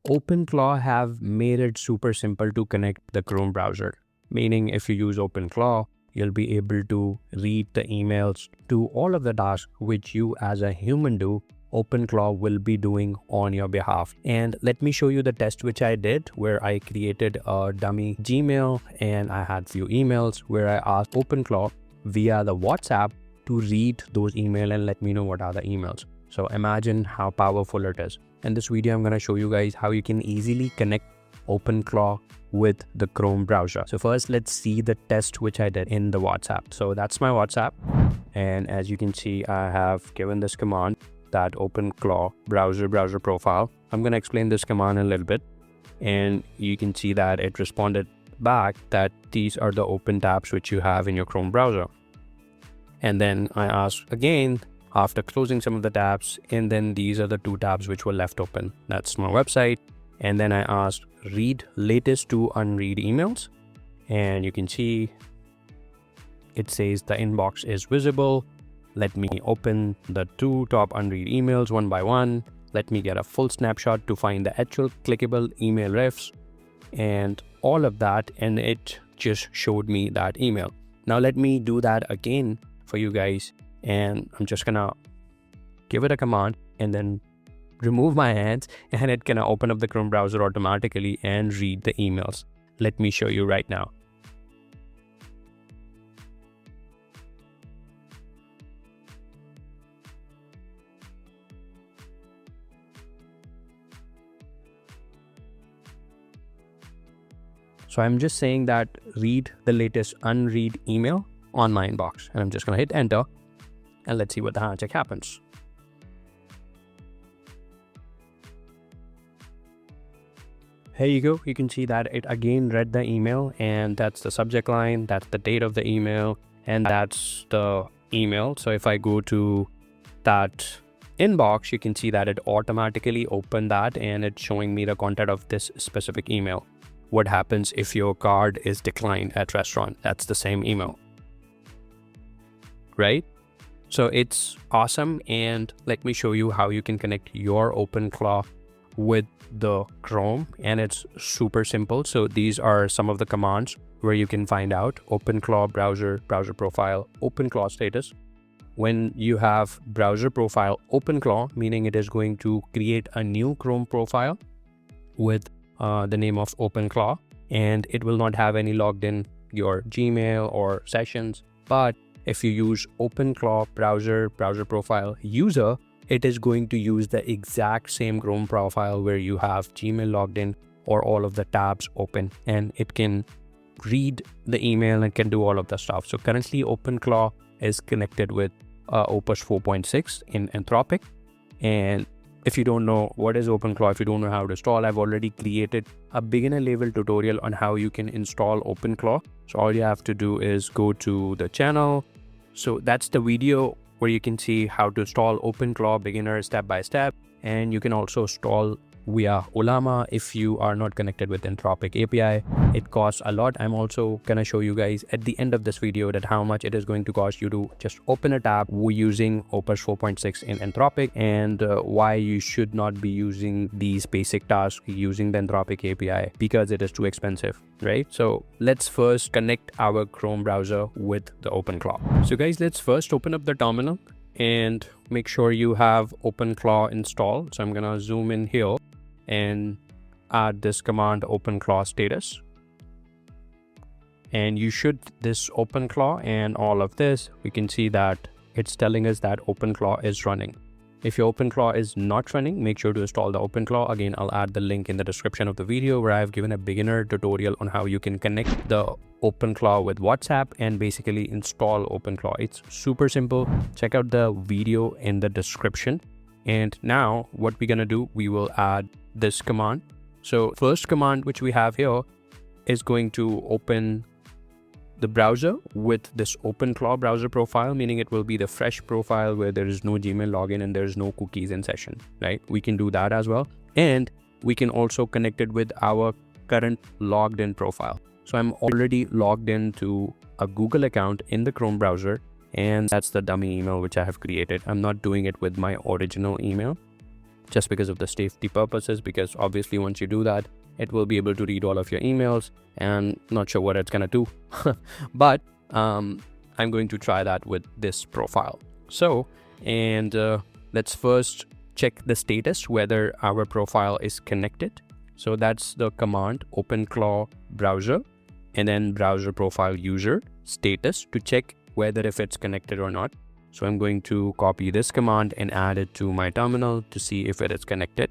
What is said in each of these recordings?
OpenClaw have made it super simple to connect the Chrome browser. Meaning if you use OpenClaw, you'll be able to read the emails, do all of the tasks which you as a human do. OpenClaw will be doing on your behalf. And let me show you the test which I did, where I created a dummy Gmail and I had few emails where I asked OpenClaw via the WhatsApp to read those emails and let me know what are the emails. So imagine how powerful it is. In this video, I'm going to show you guys how you can easily connect OpenClaw with the Chrome browser. So first, let's see the test which I did in the WhatsApp. So that's my WhatsApp. And as you can see, I have given this command, that OpenClaw browser profile. I'm going to explain this command a little bit. And you can see that it responded back that these are the open tabs which you have in your Chrome browser. And then I asked again, after closing some of the tabs, and then these are the two tabs which were left open. That's my website. And then I asked read latest to unread emails. And you can see it says the inbox is visible. Let me open the two top unread emails one by one. Let me get a full snapshot to find the actual clickable email refs and all of that. And it just showed me that email. Now let me do that again for you guys. And I'm just gonna give it a command and then remove my hands, and it's gonna open up the Chrome browser automatically and read the emails. Let me show you right now. So I'm just saying that read the latest unread email on my inbox, and I'm just gonna hit enter. And let's see what the handshake happens. Here you go. You can see that it again read the email, and that's the subject line, that's the date of the email, and that's the email. So if I go to that inbox, you can see that it automatically opened that and it's showing me the content of this specific email. What happens if your card is declined at restaurant? That's the same email, right? So it's awesome. And let me show you how you can connect your OpenClaw with the Chrome, and it's super simple. So these are some of the commands where you can find out OpenClaw browser profile, OpenClaw status. When you have browser profile OpenClaw, meaning it is going to create a new Chrome profile with the name of OpenClaw, and it will not have any logged in your Gmail or sessions. But if you use OpenClaw browser profile user, it is going to use the exact same Chrome profile where you have Gmail logged in or all of the tabs open, and it can read the email and can do all of the stuff. So currently OpenClaw is connected with Opus 4.6 in Anthropic. And if you don't know what is OpenClaw, if you don't know how to install, I've already created a beginner level tutorial on how you can install OpenClaw. So all you have to do is go to the channel. So that's the video where you can see how to install OpenClaw beginner step by step. And you can also install via Olama if you are not connected with Anthropic API. It costs a lot. I'm also gonna show you guys at the end of this video that how much it is going to cost you to just open a tab using Opus 4.6 in Anthropic, and why you should not be using these basic tasks using the Anthropic API because it is too expensive, right? So let's first connect our Chrome browser with the OpenClaw. So guys, let's first open up the terminal and make sure you have OpenClaw installed. So I'm gonna zoom in here and add this command OpenClaw status, and you should this OpenClaw and all of this, we can see that it's telling us that OpenClaw is running. If your OpenClaw is not running, make sure to install the OpenClaw. Again, I'll add the link in the description of the video where I've given a beginner tutorial on how you can connect the OpenClaw with WhatsApp and basically install OpenClaw. It's super simple. Check out the video in the description. And now what we're gonna do, we will add this command. So first command which we have here is going to open the browser with this OpenClaw browser profile, meaning it will be the fresh profile where there is no Gmail login and there's no cookies in session, right? We can do that as well. And we can also connect it with our current logged in profile. So I'm already logged into a Google account in the Chrome browser, and that's the dummy email which I have created. I'm not doing it with my original email. just because of the safety purposes, because obviously once you do that, it will be able to read all of your emails, and not sure what it's gonna do. But I'm going to try that with this profile. So, and let's first check the status, whether our profile is connected. So that's the command OpenClaw browser, and then browser profile user status to check whether if it's connected or not. So I'm going to copy this command and add it to my terminal to see if it is connected.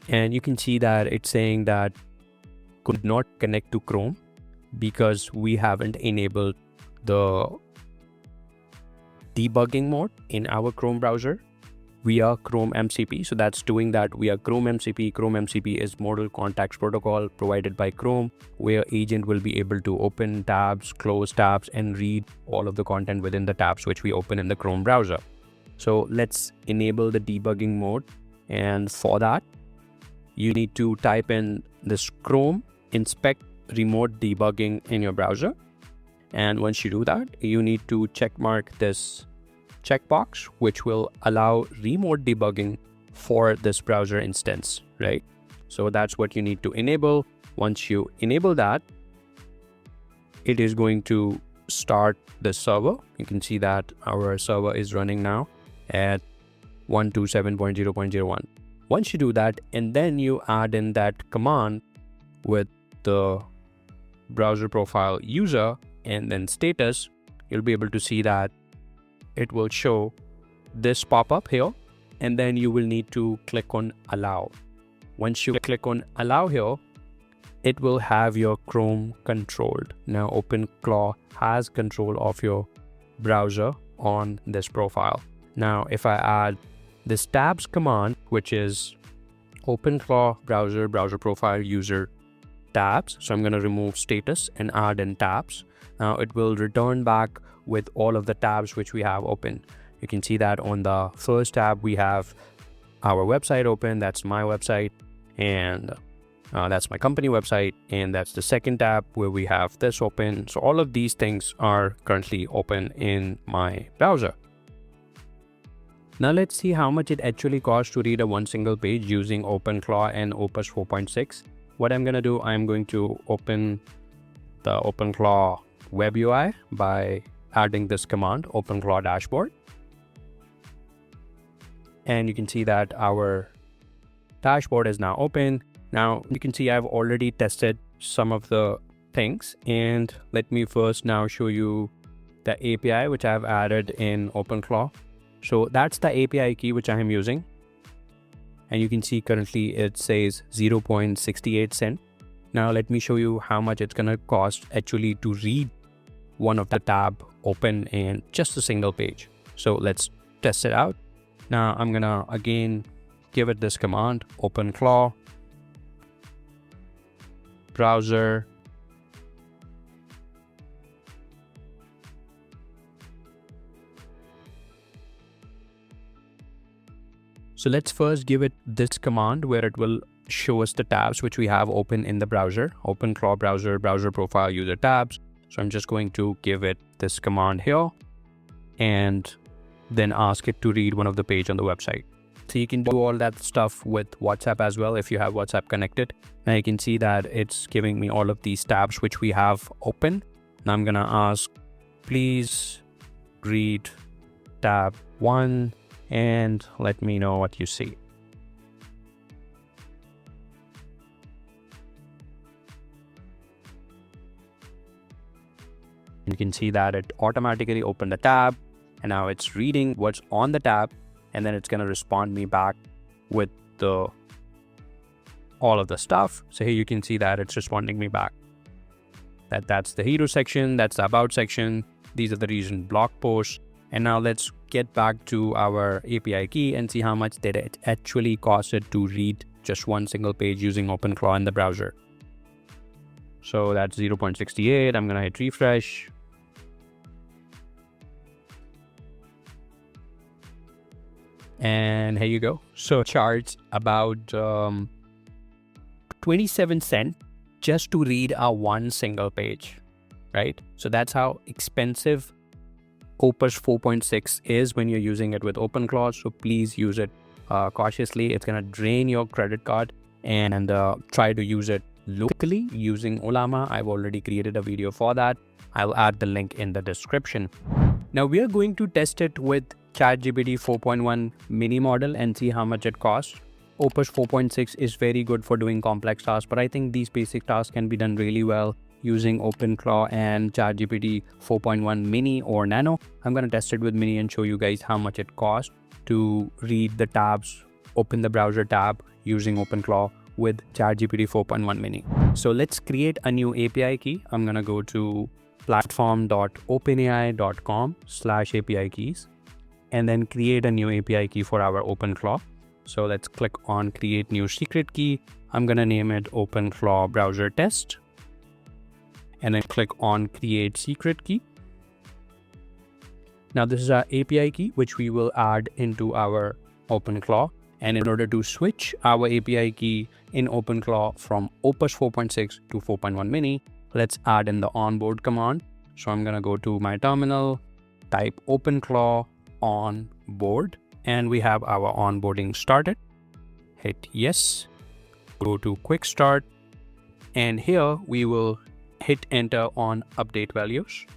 And you can see that it's saying that could not connect to Chrome because we haven't enabled the debugging mode in our Chrome browser via Chrome MCP. So that's doing that via Chrome MCP. Chrome MCP is Modal Contacts Protocol provided by Chrome, where agent will be able to open tabs, close tabs, and read all of the content within the tabs which we open in the Chrome browser. So let's enable the debugging mode. And for that, you need to type in this Chrome inspect remote debugging in your browser. And once you do that, you need to check mark this checkbox, which will allow remote debugging for this browser instance, right? So that's what you need to enable. Once you enable that, it is going to start the server. You can see that our server is running now at 127.0.01. Once you do that, and then you add in that command with the browser profile user and then status, you'll be able to see that it will show this pop-up here, and then you will need to click on allow. Once you click on allow here, it will have your Chrome controlled. Now OpenClaw has control of your browser on this profile. Now if I add this tabs command, which is OpenClaw browser profile user tabs, so I'm going to remove status and add in tabs. Now it will return back with all of the tabs which we have open. You can see that on the first tab we have our website open, that's my website, and that's my company website, and that's the second tab where we have this open. So all of these things are currently open in my browser. Now let's see how much it actually costs to read one single page using OpenClaw and Opus 4.6. What I'm going to do, I'm going to open the OpenClaw web UI by adding this command OpenClaw dashboard. And you can see that our dashboard is now open. Now you can see I've already tested some of the things, and let me first now show you the API which I've added in OpenClaw. So that's the API key which I am using, and you can see currently it says 0.68 cent. Now let me show you how much it's gonna cost actually to read one of the tab open in just a single page. So let's test it out. Now I'm gonna again give it this command OpenClaw browser So let's first give it this command where it will show us the tabs which we have open in the browser, OpenClaw browser profile user tabs. So I'm just going to give it this command here and then ask it to read one of the page on the website. So you can do all that stuff with WhatsApp as well if you have WhatsApp connected. Now you can see that it's giving me all of these tabs which we have open. Now I'm gonna ask, please read tab 1 and let me know what you see. You can see that it automatically opened the tab, and now it's reading what's on the tab, and then it's going to respond me back with all of the stuff. So here you can see that it's responding me back. That's the hero section, that's the about section, these are the recent blog posts. And now let's get back to our API key and see how much did it actually costed to read just one single page using OpenClaw in the browser. So that's 0.68. I'm gonna hit refresh. And here you go. So charge about 27 cents just to read one single page, right? So that's how expensive Opus 4.6 is when you're using it with OpenClaw. So please use it cautiously. It's going to drain your credit card, and try to use it locally using Olama. I've already created a video for that. I'll add the link in the description. Now we are going to test it with ChatGPT 4.1 mini model and see how much it costs. Opus 4.6 is very good for doing complex tasks, but I think these basic tasks can be done really well using OpenClaw and ChatGPT 4.1 mini or nano. I'm going to test it with mini and show you guys how much it costs to read the tabs, open the browser tab using OpenClaw with ChatGPT 4.1 mini. So let's create a new API key. I'm going to go to platform.openai.com/API keys and then create a new API key for our OpenClaw. So let's click on create new secret key. I'm going to name it OpenClaw browser test and then click on create secret key. Now this is our API key, which we will add into our OpenClaw. And in order to switch our API key in OpenClaw from Opus 4.6 to 4.1 mini, let's add in the onboard command. So I'm going to go to my terminal, type OpenClaw onboard, and we have our onboarding started. Hit yes, go to quick start, and here we will hit enter on update values.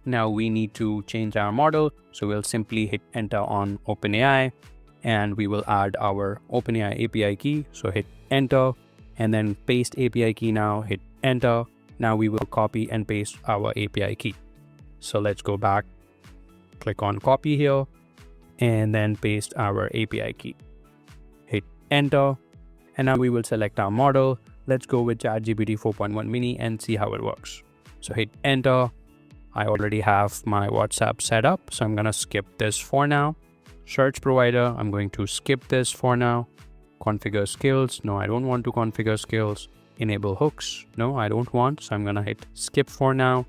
Now we need to change our model, so we'll simply hit enter on OpenAI, and we will add our OpenAI API key. So hit enter and then paste API key now, hit enter. Now we will copy and paste our API key. So let's go back, click on copy here, and then paste our API key. Hit enter, and now we will select our model. Let's go with ChatGPT 4.1 mini and see how it works. So hit enter. I already have my WhatsApp set up, so I'm gonna skip this for now. Search provider, I'm going to skip this for now. Configure skills, no, I don't want to configure skills. Enable hooks, no, I don't want, so I'm gonna hit skip for now.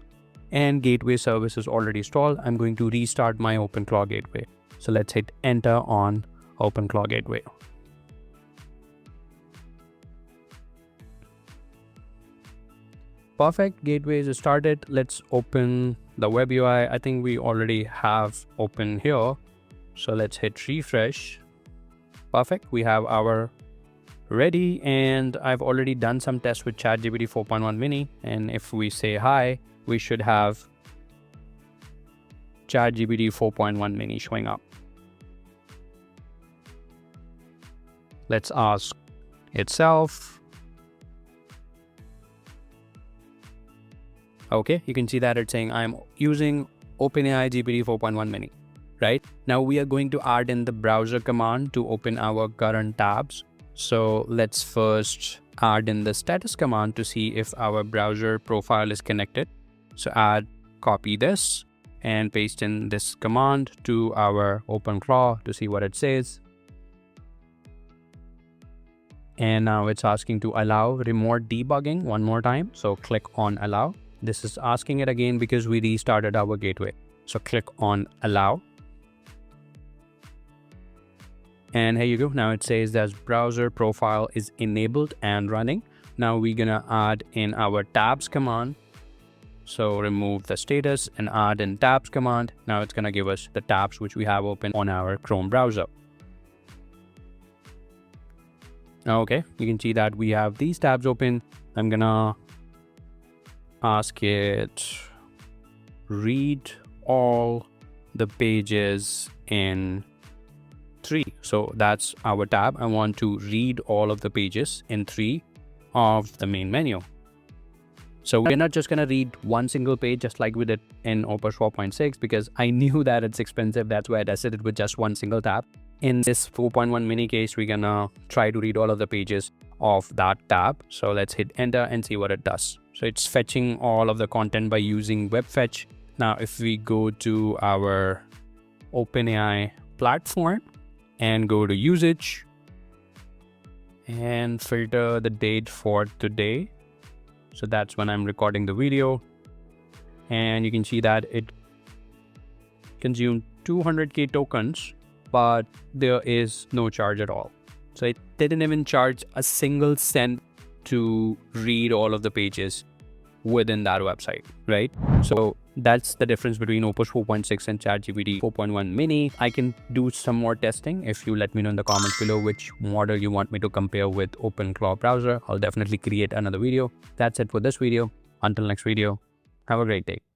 And gateway service is already installed. I'm going to restart my OpenClaw gateway. So let's hit enter on OpenClaw gateway. Perfect, gateway is started. Let's open the web UI. I think we already have open here. So let's hit refresh. Perfect, we have our ready, and I've already done some tests with ChatGPT 4.1 mini. And if we say hi, we should have ChatGPT 4.1 mini showing up. Let's ask itself. Okay, you can see that it's saying I'm using OpenAI GPT 4.1 mini, right? Now we are going to add in the browser command to open our current tabs. So let's first add in the status command to see if our browser profile is connected. So copy this and paste in this command to our OpenClaw to see what it says. And now it's asking to allow remote debugging one more time. So click on allow. This is asking it again because we restarted our gateway. So click on allow. And here you go. Now it says that browser profile is enabled and running. Now we're gonna add in our tabs command. So remove the status and add in tabs command. Now it's gonna give us the tabs which we have open on our Chrome browser. Okay, you can see that we have these tabs open. I'm gonna ask it read all the pages in 3. So that's our tab. I want to read all of the pages in 3 of the main menu. So we're not just going to read one single page just like we did in Opus 4.6 because I knew that it's expensive. That's why I tested it with just one single tab. In this 4.1 mini case, we're going to try to read all of the pages of that tab. So let's hit enter and see what it does. So it's fetching all of the content by using web fetch. Now, if we go to our OpenAI platform and go to usage and filter the date for today. So that's when I'm recording the video. And you can see that it consumed 200k tokens, but there is no charge at all. So it didn't even charge a single cent to read all of the pages within that website, right? So that's the difference between Opus 4.6 and ChatGPT 4.1 mini. I can do some more testing if you let me know in the comments below which model you want me to compare with OpenClaw browser. I'll definitely create another video. That's it for this video. Until next video, have a great day.